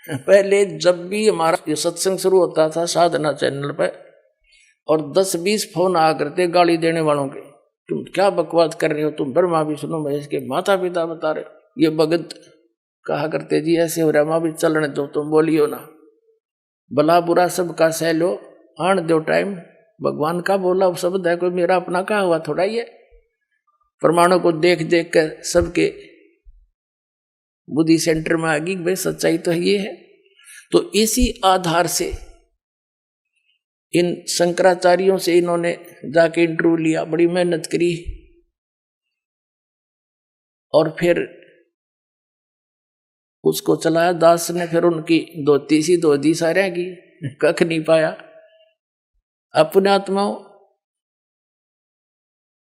पहले जब भी हमारा ये सत्संग शुरू होता था साधना चैनल पे, और 10-20 फोन आ करते गाली देने वालों के, तुम क्या बकवास कर रहे हो, तुम ब्रह्मा विष्णु महेश के माता पिता बता रहे हो। ये भगत कहा करते जी ऐसे हो रहा, माँ भी चलने दो, तुम बोलियो ना, भला बुरा सबका सह लो, आन दो टाइम। भगवान का बोला शब्द है, कोई मेरा अपना कहा हुआ थोड़ा ही है। प्रमाणों को देख देख कर सबके बुद्धि सेंटर में आ गई, भाई सच्चाई तो ये है। तो इसी आधार से इन शंकराचार्यों से इन्होंने जाके इंटरव्यू लिया, बड़ी मेहनत करी, और फिर उसको चलाया दास ने। फिर उनकी धोती सी धोती सारे की कख नहीं पाया। अपने आत्माओं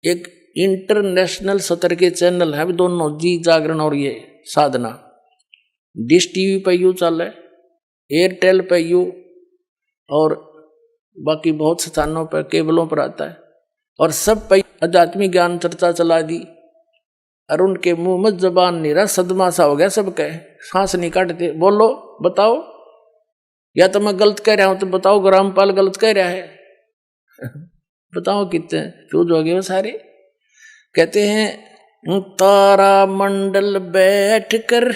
एक इंटरनेशनल स्तर के चैनल है दोनों, जी जागरण और ये साधना। डिश टीवी पे यू चल है, एयरटेल पे यू, और बाकी बहुत स्थानों पर केबलों पर आता है, और सब पे आध्यात्मिक ज्ञान चर्चा चला दी। और उनके मुंह में जबान नहीं रहा, सदमा सा हो गया सबके, सांस नहीं काटते। बोलो बताओ, या तो मैं गलत कह रहा हूं तो बताओ, रामपाल गलत कह रहा है बताओ कितने चूज हो गए वो सारे। कहते हैं तारा मंडल बैठ कर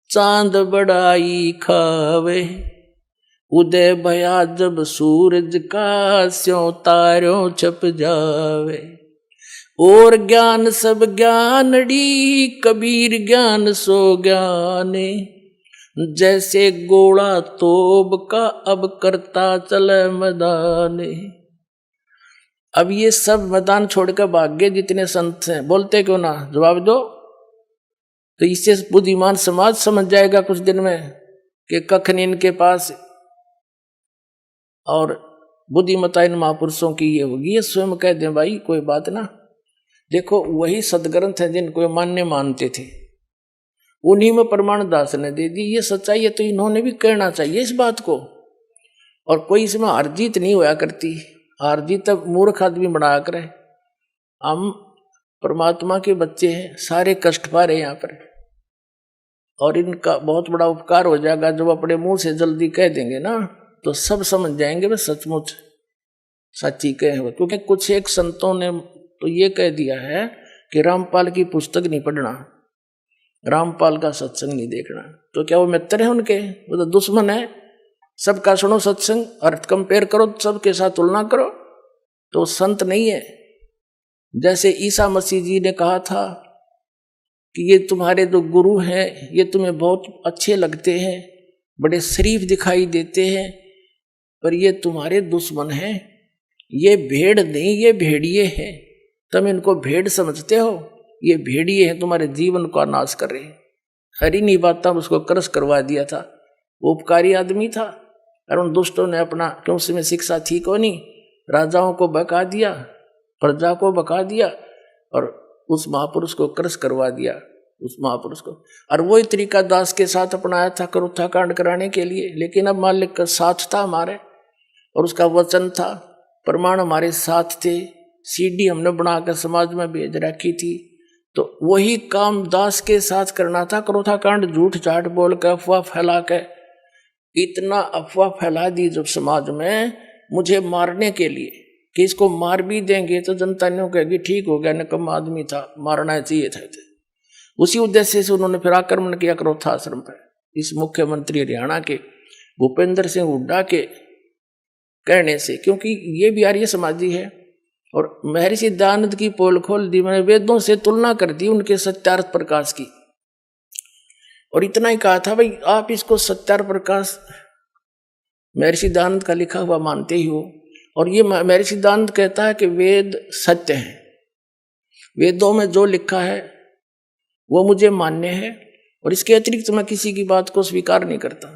चांद बड़ाई खावे, उदय भया जब सूरज का स्यों तारों छप जावे। और ज्ञान सब ज्ञानड़ी कबीर ज्ञान सो ज्ञाने, जैसे गोला तोब का अब करता चले मैदाने। अब ये सब मैदान छोड़कर भाग गए जितने संत हैं, बोलते क्यों ना, जवाब दो। तो इससे बुद्धिमान समाज समझ जाएगा कुछ दिन में कि कख नहीं इनके पास, और बुद्धिमता इन महापुरुषों की ये होगी। ये स्वयं कह दें भाई कोई बात ना। देखो वही सदग्रंथ है जिनको मान्य मानते थे, उन्हीं में प्रमाण दास ने दे दी। ये सच्चाई है तो इन्होंने भी कहना चाहिए इस बात को। और कोई इसमें हार जीत नहीं होया करती, हार जीत तब मूर्ख आदमी बना कर। हम परमात्मा के बच्चे हैं, सारे कष्ट पा रहे हैं यहाँ पर, और इनका बहुत बड़ा उपकार हो जाएगा जब अपने मुंह से जल्दी कह देंगे ना, तो सब समझ जाएंगे वे सचमुच सच्ची कहे हुए। क्योंकि कुछ एक संतों ने तो ये कह दिया है कि रामपाल की पुस्तक नहीं पढ़ना, रामपाल का सत्संग नहीं देखना। तो क्या वो मित्र है उनके? वो तो दुश्मन है। सबका सुनो सत्संग और कंपेयर करो, सबके साथ तुलना करो, तो संत नहीं है। जैसे ईसा मसीह जी ने कहा था कि ये तुम्हारे जो गुरु हैं ये तुम्हें बहुत अच्छे लगते हैं, बड़े शरीफ दिखाई देते हैं, पर ये तुम्हारे दुश्मन हैं। ये भेड़ नहीं, ये भेड़िए हैं। तुम इनको भेड़ समझते हो, ये भेड़िए हैं, तुम्हारे जीवन का नाश कर रहे हैं। हरी नहीं बात था, उसको क्रश करवा दिया था। वो उपकारी आदमी था, और उन दुष्टों ने अपना, क्यों उसमें शिक्षा थी को नहीं, राजाओं को बका दिया, प्रजा को बका दिया, और उस महापुरुष को क्रश करवा दिया, उस महापुरुष को। और वही तरीका दास के साथ अपनाया था करुत्था कांड कराने के लिए। लेकिन अब मालिक का साथ था हमारे, और उसका वचन था, प्रमाण हमारे साथ थे, सीडी हमने बनाकर समाज में भेज रखी थी। तो वही काम दास के साथ करना था। करुत्था कांड झूठ झाट बोल कर, अफवाह फैला के, इतना अफवाह फैला दी जब समाज में मुझे मारने के लिए, कि इसको मार भी देंगे तो जनता ने कहेगी ठीक हो गया, निकम्मा आदमी था, मारना चाहिए था। उसी उद्देश्य से उन्होंने फिर आक्रमण किया करोथा आश्रम पर। इस मुख्यमंत्री हरियाणा के भूपेंद्र सिंह हुड्डा के कहने से, क्योंकि ये भी आर्य समाजी है। और महर्षि दयानंद की पोल खोल दी, मैंने वेदों से तुलना कर दी उनके सत्यार्थ प्रकाश की, और इतना ही कहा था भाई आप इसको सत्यार्थ प्रकाश महर्षि दयानंद का लिखा हुआ मानते ही हो। और ये महर्षि दयानंद कहता है कि वेद सत्य है, वेदों में जो लिखा है वो मुझे मान्य है, और इसके अतिरिक्त मैं किसी की बात को स्वीकार नहीं करता।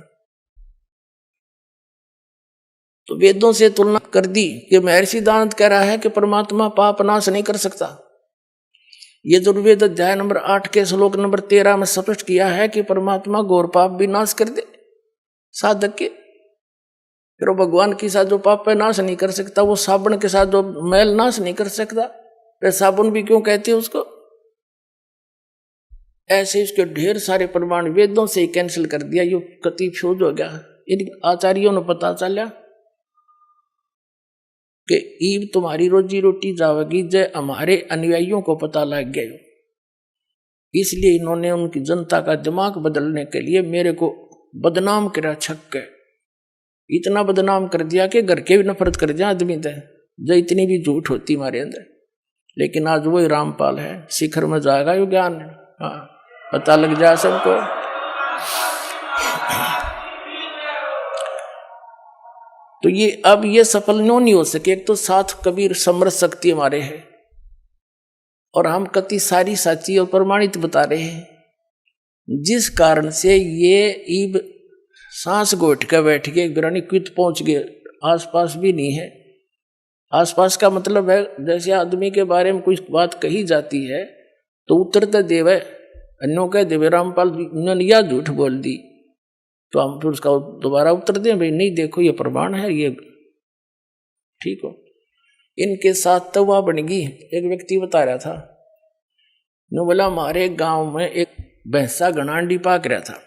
तो वेदों से तुलना कर दी कि महर्षि दयानंद कह रहा है कि परमात्मा पाप नाश नहीं कर सकता। ये दुर्वेद अध्याय नंबर 8 के श्लोक नंबर 13 में स्पष्ट किया है कि परमात्मा घोर पाप भी नाश कर दे साधक के। फिर वो भगवान के साथ जो पाप है नाश नहीं कर सकता, वो साबुन के साथ जो मैल नाश नहीं कर सकता, फिर साबुन भी क्यों कहते हैं उसको? ऐसे इसके ढेर सारे प्रमाण वेदों से ही कैंसिल कर दिया, यो कति फ्यूज हो गया। इन आचार्यों ने पता चला कि ईब तुम्हारी रोजी रोटी जावेगी, जय हमारे अनुयायियों को पता लग गया। इसलिए इन्होंने उनकी जनता का दिमाग बदलने के लिए मेरे को बदनाम करा, छक के इतना बदनाम कर दिया कि घर के भी नफरत कर दिया आदमी थे, जो इतनी भी झूठ होती हमारे अंदर। लेकिन आज वही रामपाल है, शिखर में जाएगा यो ज्ञान। हाँ, पता लग जाए सबको। तो ये अब ये सफल नहीं हो सके। एक तो साथ कबीर समरस शक्ति हमारे है, और हम कति सारी साची और प्रमाणित बता रहे हैं, जिस कारण से ये ईब सांस घोट कर बैठ गए, ग्रानी क्वित पहुंच गए, आसपास भी नहीं है। आसपास का मतलब है जैसे आदमी के बारे में कोई बात कही जाती है तो उत्तर देव अन्यों कह देवे रामपाल ने यह झूठ बोल दी, तो हम फिर उसका दोबारा उत्तर दें, भाई नहीं देखो ये प्रमाण है, ये ठीक हो। इनके साथ तो वह बन गई। एक व्यक्ति बता रहा था, नो बोला हमारे गांव में एक भैंसा घनांडी पाक रहा था,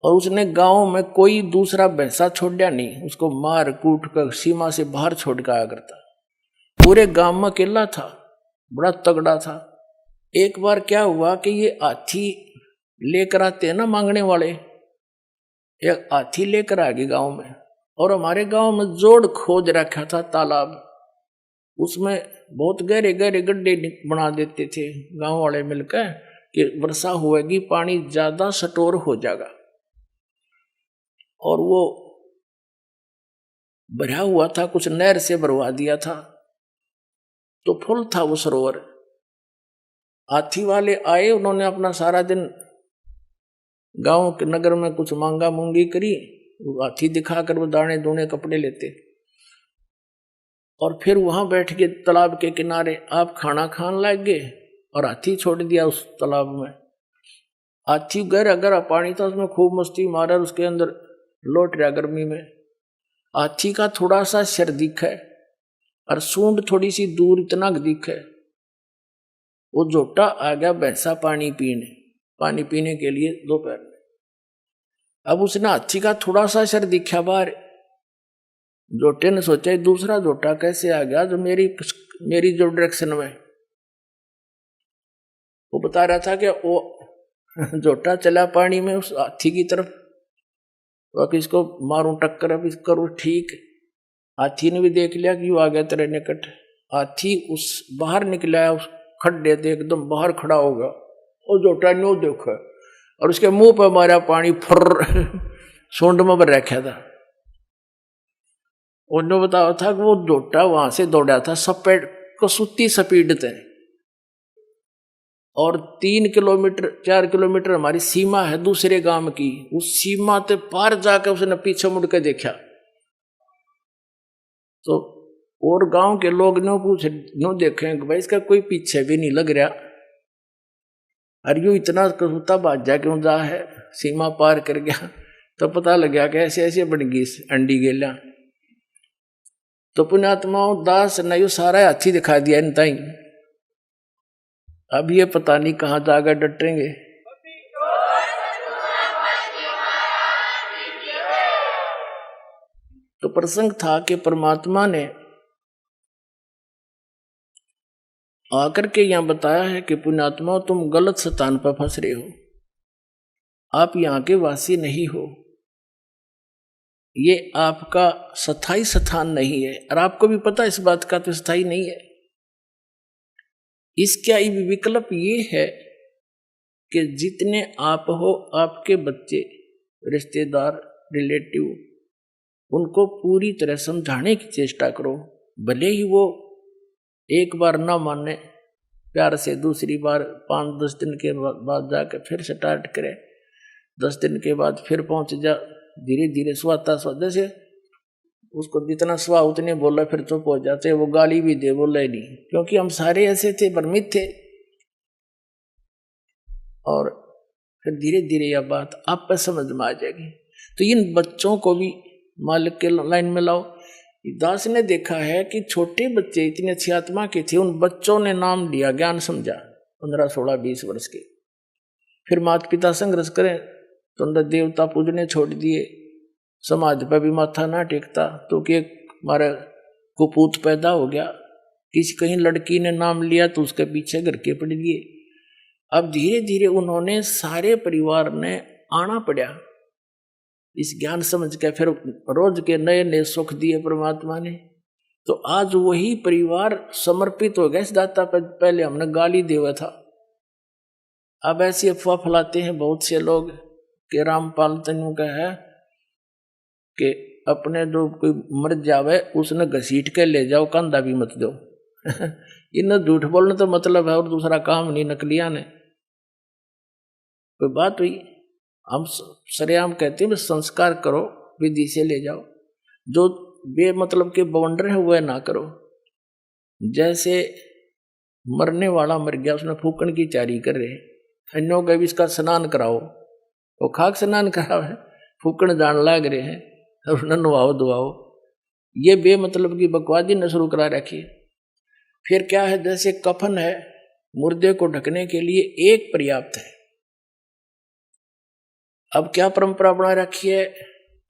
और उसने गांव में कोई दूसरा भैंसा छोड़ा नहीं, उसको मार कूट कर सीमा से बाहर छोड़ के आया करता। पूरे गांव में अकेला था, बड़ा तगड़ा था। एक बार क्या हुआ कि ये हाथी लेकर आते हैं ना मांगने वाले, एक हाथी लेकर आ गए गांव में, और हमारे गांव में जोड़ खोद रखा था तालाब, उसमें बहुत गहरे गहरे गड्ढे बना देते थे गांव वाले मिलकर कि वर्षा होएगी पानी ज्यादा स्टोर हो जाएगा। और वो भरा हुआ था, कुछ नहर से भरवा दिया था, तो फुल था वो सरोवर। हाथी वाले आए, उन्होंने अपना सारा दिन गांव के नगर में कुछ मांगा मूंगी करी, हाथी दिखाकर वो दाने दूने कपड़े लेते, और फिर वहां बैठ के तालाब के किनारे आप खाना खाने लग गए, और हाथी छोड़ दिया उस तालाब में। हाथी गहरा गहरा पानी था, उसमें खूब मस्ती मारा, उसके अंदर लौट रहा गर्मी में। हाथी का थोड़ा सा सिर दिखा और सूंड थोड़ी सी दूर इतना दिखा। वो जोटा आ गया भैंसा पानी पीने के लिए दोपहर में। अब उसने हाथी का थोड़ा सा सिर दिखा बाहर, जोटे ने सोचा दूसरा जोटा कैसे आ गया जो मेरी जो डायरेक्शन में। वो बता रहा था कि वो जोटा चला पानी में उस हाथी की तरफ, तो इसको मारूं टक्कर, अब इसको करूं ठीक। हाथी ने भी देख लिया कि वो आ गया तेरे निकट। हाथी उस बाहर निकला, उस खड्डे से एकदम बाहर खड़ा होगा, और जोटा न्यू देखा, और उसके मुंह पर मारा पानी, फर सूंड में भर रखा था। उन्होंने बताया था कि वो जोटा वहां से दौड़ा था सपेट कसूती स्पीड थे, और 3 किलोमीटर 4 किलोमीटर हमारी सीमा है दूसरे गांव की, उस सीमा ते पार जाकर उसने पीछे मुड़ के देखा। तो और गांव के लोग नो देखे भाई इसका कोई पीछे भी नहीं लग रहा, और यूं इतना कसूता भाग जा क्यों जा है, सीमा पार कर गया। तो पता लग गया कि ऐसे ऐसे बन गई अंडी गेला। तो पुण्यात्माओं दास ने यू सारा हाथी दिखा दिया इन ताई। अब ये पता नहीं कहाँ जाकर डटेंगे। तो प्रसंग था कि परमात्मा ने आकर के यहां बताया है कि पुण्यात्मा तुम गलत स्थान पर फंस रहे हो, आप यहां के वासी नहीं हो, ये आपका स्थायी स्थान नहीं है, और आपको भी पता इस बात का तो स्थायी नहीं है। इसका विकल्प ये है कि जितने आप हो, आपके बच्चे, रिश्तेदार, रिलेटिव, उनको पूरी तरह समझाने की चेष्टा करो। भले ही वो एक बार ना माने, प्यार से दूसरी बार 5-10 दिन के बाद जाकर फिर स्टार्ट करे, 10 दिन के बाद फिर पहुंच जा, धीरे धीरे स्वाता जैसे उसको जितना स्वा उतने बोला फिर चुप हो जाते, वो गाली भी दे बोला ही नहीं, क्योंकि हम सारे ऐसे थे, भ्रमित थे। और फिर धीरे धीरे यह बात आप पर समझ में आ जाएगी। तो इन बच्चों को भी मालिक के लाइन में लाओ। दास ने देखा है कि छोटे बच्चे इतनी अच्छी आत्मा के थे, उन बच्चों ने नाम लिया, ज्ञान समझा, 15, 16, 20 वर्ष के। फिर माता पिता संघर्ष करें तो अंदर देवता पूजने छोड़ दिए, समाज पर भी माथा ना टेकता, तो कि हमारा कुपूत पैदा हो गया, किसी कहीं लड़की ने नाम लिया तो उसके पीछे घर के पड़ दिए। अब धीरे धीरे उन्होंने सारे परिवार ने आना पड़ा इस ज्ञान समझ के, फिर रोज के नए नए सुख दिए परमात्मा ने। तो आज वही परिवार समर्पित हो गया इस दाता पर। पहले हमने गाली दिया था, अब ऐसी अफवाह फैलाते हैं बहुत से लोग कि रामपाल तनु का है कि अपने जो कोई मर जावे उसने घसीट के ले जाओ, कंधा भी मत दो। इन्हें झूठ बोलने तो मतलब है और दूसरा काम नहीं, नकलिया ने। कोई बात हुई? हम सरेआम कहते हैं संस्कार करो, विधि से ले जाओ, जो बेमतलब के बवंडर है वह ना करो। जैसे मरने वाला मर गया, उसने फूकन की तैयारी कर रहे, अन्यों का भी इसका स्नान कराओ, वो खाक स्नान कराओ है, फूकन जान लाग रहे हैं और उन्हें नवाओ दुआओ। ये बेमतलब की बकवादी ने शुरू करा रखी। फिर क्या है, जैसे कफन है, मुर्दे को ढकने के लिए एक पर्याप्त है। अब क्या परंपरा बना रखी है,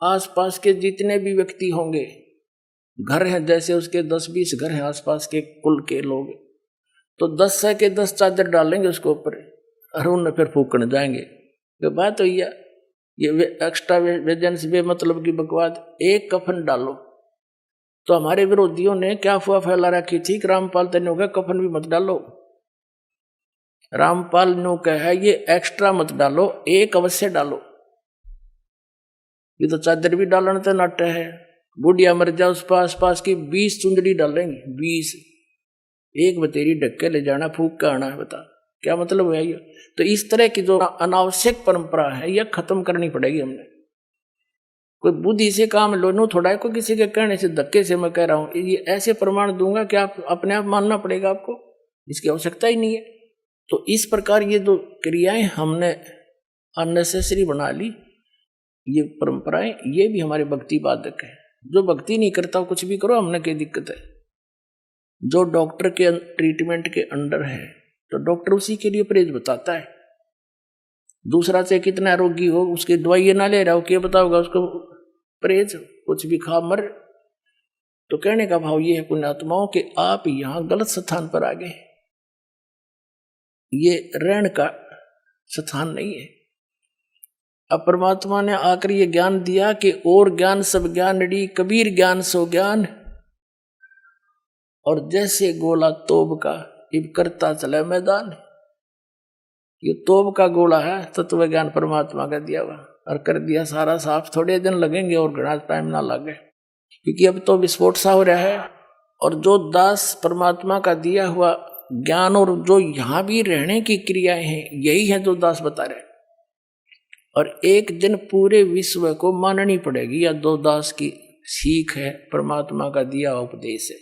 आसपास के जितने भी व्यक्ति होंगे, घर हैं जैसे उसके 10-20 घर हैं आसपास के कुल के लोग, तो 10 के 10 चादर डालेंगे उसके ऊपर और उन्हें फिर फूकने जाएंगे। ये बात हुई है, ये एक्स्ट्रा वेजेंस मतलब की बकवाद। एक कफन डालो। तो हमारे विरोधियों ने क्या अफवाह फैला रखी थी कि रामपाल तनु का कफन भी मत डालो। रामपाल नु कहा ये एक्स्ट्रा मत डालो, एक अवश्य डालो। ये तो चादर भी डालने तो नाटे है, बुढ़िया मर जाओ उस पास की 20 चुंदड़ी डालेंगे, 20, एक बतेरी ढक के ले जाना, फूक का आना है। बता क्या मतलब है ये? तो इस तरह की जो अनावश्यक परंपरा है यह खत्म करनी पड़ेगी हमने। कोई बुद्धि से काम लो, नो थोड़ा है कोई किसी के कहने से धक्के से मैं कह रहा हूं, ये ऐसे प्रमाण दूंगा कि आप अपने आप मानना पड़ेगा आपको, इसकी आवश्यकता ही नहीं है। तो इस प्रकार ये जो क्रियाएं हमने अननेसेसरी बना ली, ये परंपराएं, ये भी हमारे भक्ति बाधक है। जो भक्ति नहीं करता कुछ भी करो, हमने क्या दिक्कत है? जो डॉक्टर के ट्रीटमेंट के अंडर है तो डॉक्टर उसी के लिए परहेज बताता है। दूसरा से कितना रोगी हो उसकी दवाई ना ले रहा हो, क्या बताओगा उसको परहेज? कुछ भी खा मर। तो कहने का भाव ये है पुण्यात्माओं कि आप यहां गलत स्थान पर आ गए, ये रहने का स्थान नहीं है। अब परमात्मा ने आकर ये ज्ञान दिया कि और ज्ञान सब ज्ञान डी, कबीर ज्ञान सो ज्ञान। और जैसे गोला तोब का इब करता चला मैदान। ये तोब का गोला है, तत्व ज्ञान परमात्मा का दिया हुआ, और कर दिया सारा साफ। थोड़े दिन लगेंगे और घना टाइम ना लगे, क्योंकि अब तो विस्फोट सा हो रहा है। और जो दास परमात्मा का दिया हुआ ज्ञान और जो यहां भी रहने की क्रियाएं हैं, यही है जो दास बता रहे। और एक दिन पूरे विश्व को माननी पड़ेगी या दो दास की सीख है, परमात्मा का दिया उपदेश है,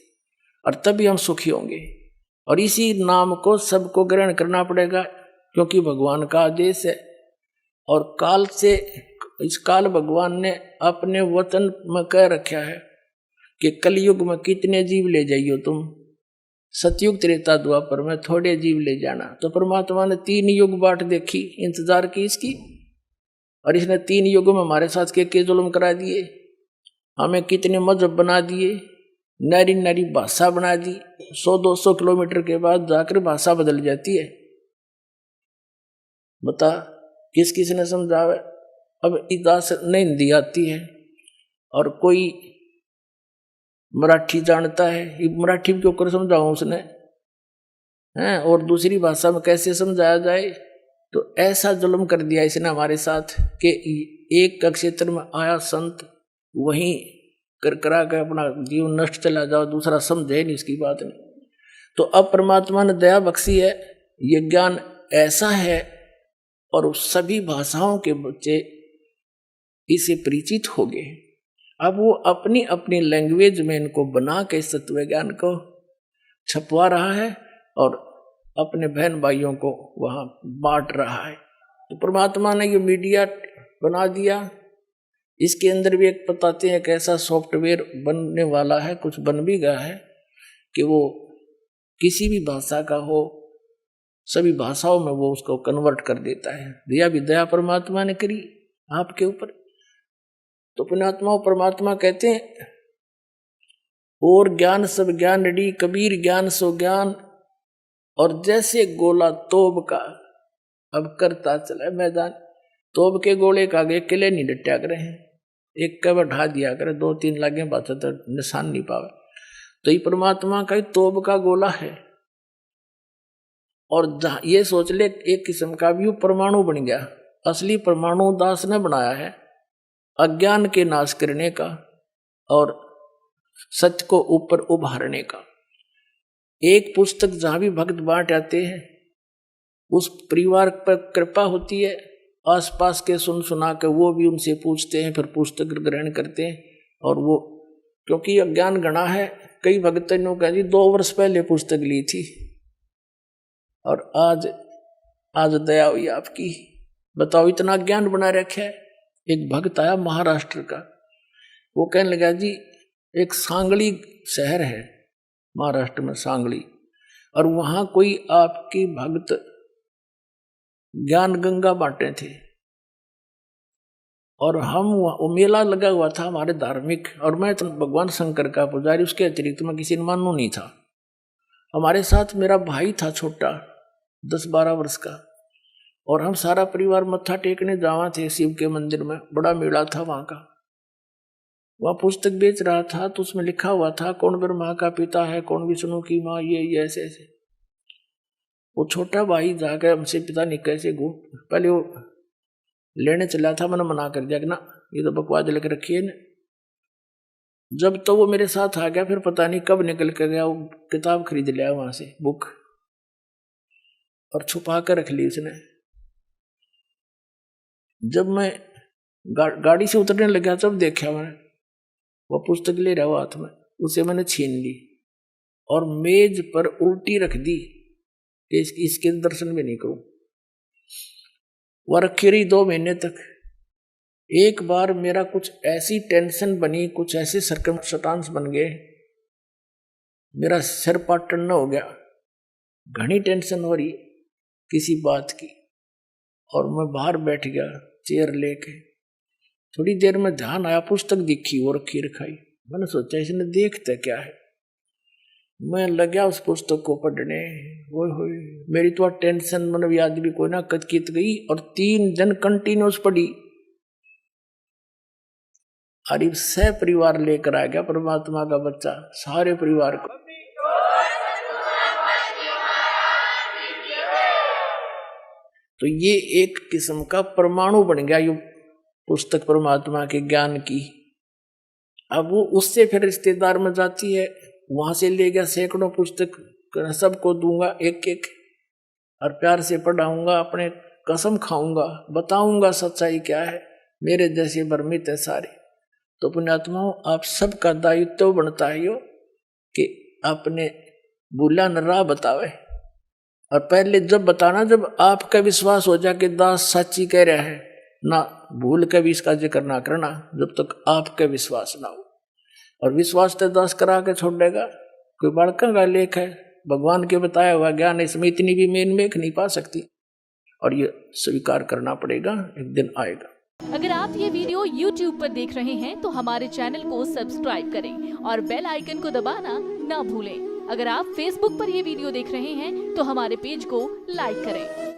और तभी हम सुखी होंगे। और इसी नाम को सबको ग्रहण करना पड़ेगा, क्योंकि भगवान का आदेश है। और काल से इस काल भगवान ने अपने वचन में कह रखा है कि कलयुग में कितने जीव ले जाइयो तुम, सतयुग त्रेता द्वापर में थोड़े जीव ले जाना। तो परमात्मा ने 3 युग बाट देखी, इंतजार की इसकी, और इसने 3 युगों में हमारे साथ के जुल्म करा दिए, हमें कितने मजहब बना दिए, नारी नारी भाषा बना दी। 100-200 किलोमीटर के बाद जाकर भाषा बदल जाती है। बता किस किस ने समझावे? अब इदास नहीं हिंदी आती है और कोई मराठी जानता है, ये मराठी में क्यों कर समझाऊं उसने हैं, और दूसरी भाषा में कैसे समझाया जाए? तो ऐसा जुल्म कर दिया इसने हमारे साथ कि एक का क्षेत्र में आया संत वहीं कर करा के अपना जीवन नष्ट चला जाओ, दूसरा समझे नहीं इसकी बात नहीं। तो अब परमात्मा ने दया बख्शी है, ये ज्ञान ऐसा है और सभी भाषाओं के बच्चे इसे परिचित हो गए। अब वो अपनी अपनी लैंग्वेज में इनको बना के तत्व ज्ञान को छपवा रहा है और अपने बहन भाइयों को वहां बांट रहा है। तो परमात्मा ने ये मीडिया बना दिया। इसके अंदर भी एक बताते हैं कि ऐसा सॉफ्टवेयर बनने वाला है, कुछ बन भी गया है, कि वो किसी भी भाषा का हो सभी भाषाओं में वो उसको कन्वर्ट कर देता है। दया भी दया परमात्मा ने करी आपके ऊपर। तो पुण्यात्मा परमात्मा कहते हैं और ज्ञान सब ज्ञान डी, कबीर ज्ञान सो ज्ञान, और जैसे गोला तोब का अब करता चला मैदान। तोब के गोले का आगे किले नहीं डटया करे हैं, एक का बढ़ा दिया करे, 2-3 लागे बात तो निशान नहीं पावे। तो ये परमात्मा का तोब का गोला है। और ये सोच ले एक किस्म का भी परमाणु बन गया। असली परमाणु दास ने बनाया है अज्ञान के नाश करने का और सत्य को ऊपर उभारने का। एक पुस्तक जहां भी भक्त बांट आते हैं उस परिवार पर कृपा होती है, आसपास के सुना के वो भी उनसे पूछते हैं, फिर पुस्तक ग्रहण करते हैं। और वो क्योंकि अज्ञान गणा है, कई भक्तों ने कहा जी 2 वर्ष पहले पुस्तक ली थी और आज दया हुई आपकी, बताओ इतना ज्ञान बना रखा है। एक भक्त आया महाराष्ट्र का, वो कहने लगा जी एक सांगली शहर है महाराष्ट्र में, सांगली, और वहां कोई आपकी भक्त ज्ञान गंगा बांटे थे और हम वो मेला लगा हुआ था हमारे धार्मिक, और मैं तो भगवान शंकर का पुजारी, उसके अतिरिक्त मैं किसी ने मानू नहीं था। हमारे साथ मेरा भाई था छोटा 10-12 वर्ष का, और हम सारा परिवार मत्था टेकने जावा थे शिव के मंदिर में, बड़ा मेला था वहां का। वह पुस्तक बेच रहा था तो उसमें लिखा हुआ था कौन ब्रह्मा का पिता है, कौन विष्णु की माँ, ये ऐसे ऐसे। वो छोटा भाई जाकर हमसे पिता नहीं कैसे पहले वो लेने चला था, मैंने मना कर दिया कि ना ये तो बकवास लेकर रखी है ना। जब तो वो मेरे साथ आ गया, फिर पता नहीं कब निकल कर गया, वो किताब खरीद लिया वहां से बुक और छुपा कर रख ली उसने। जब मैं गाड़ी से उतरने लगा तब देखा मैंने वो पुस्तक ले रहा हुआ हाथ में, उसे मैंने छीन ली और मेज पर उल्टी रख दी कि इसके दर्शन भी नहीं करूं। वह रखी रही 2 महीने तक। एक बार मेरा कुछ ऐसी टेंशन बनी, कुछ ऐसे सर्कमस्टांस बन गए, मेरा सिर पाटन हो गया, घनी टेंशन हो रही किसी बात की, और मैं बाहर बैठ गया चेयर लेके। थोड़ी देर में ध्यान आया, पुस्तक दिखी वो रखी रखाई। मैंने सोचा इसने देखते क्या है, मैं लगा उस पुस्तक को पढ़ने। वो मेरी तो टेंशन मतलब याद भी कोई ना कचकित गई, और 3 दिन कंटिन्यूस पढ़ी। अरे सह परिवार लेकर आ गया परमात्मा का बच्चा, सारे परिवार को। तो ये एक किस्म का परमाणु बन गया ये पुस्तक परमात्मा के ज्ञान की। अब वो उससे फिर रिश्तेदार में जाती है, वहां से ले गया सैकड़ों पुस्तक, सबको दूंगा एक एक, और प्यार से पढ़ाऊंगा, अपने कसम खाऊंगा, बताऊंगा सच्चाई क्या है, मेरे जैसे भ्रमित है सारे। तो पुण्यात्माओं आप सबका दायित्व बनता है यो कि अपने भूला न राह बतावे। और पहले जब बताना, जब आपका विश्वास हो जाए कि दास सच्ची कह रहा है, ना भूल के भी इसका जिक्र ना करना जब तक आपका विश्वास ना हो। और विश्वास तो दास करा के छोड़ देगा, कोई बड़का का लेख है, भगवान के बताया हुआ ज्ञान, इसमें इतनी भी मेन मेख नहीं पा सकती, और ये स्वीकार करना पड़ेगा, एक दिन आएगा। अगर आप ये वीडियो YouTube पर देख रहे हैं तो हमारे चैनल को सब्सक्राइब करें और बेल आइकन को दबाना ना भूलें। अगर आप Facebook पर ये वीडियो देख रहे हैं तो हमारे पेज को लाइक करें।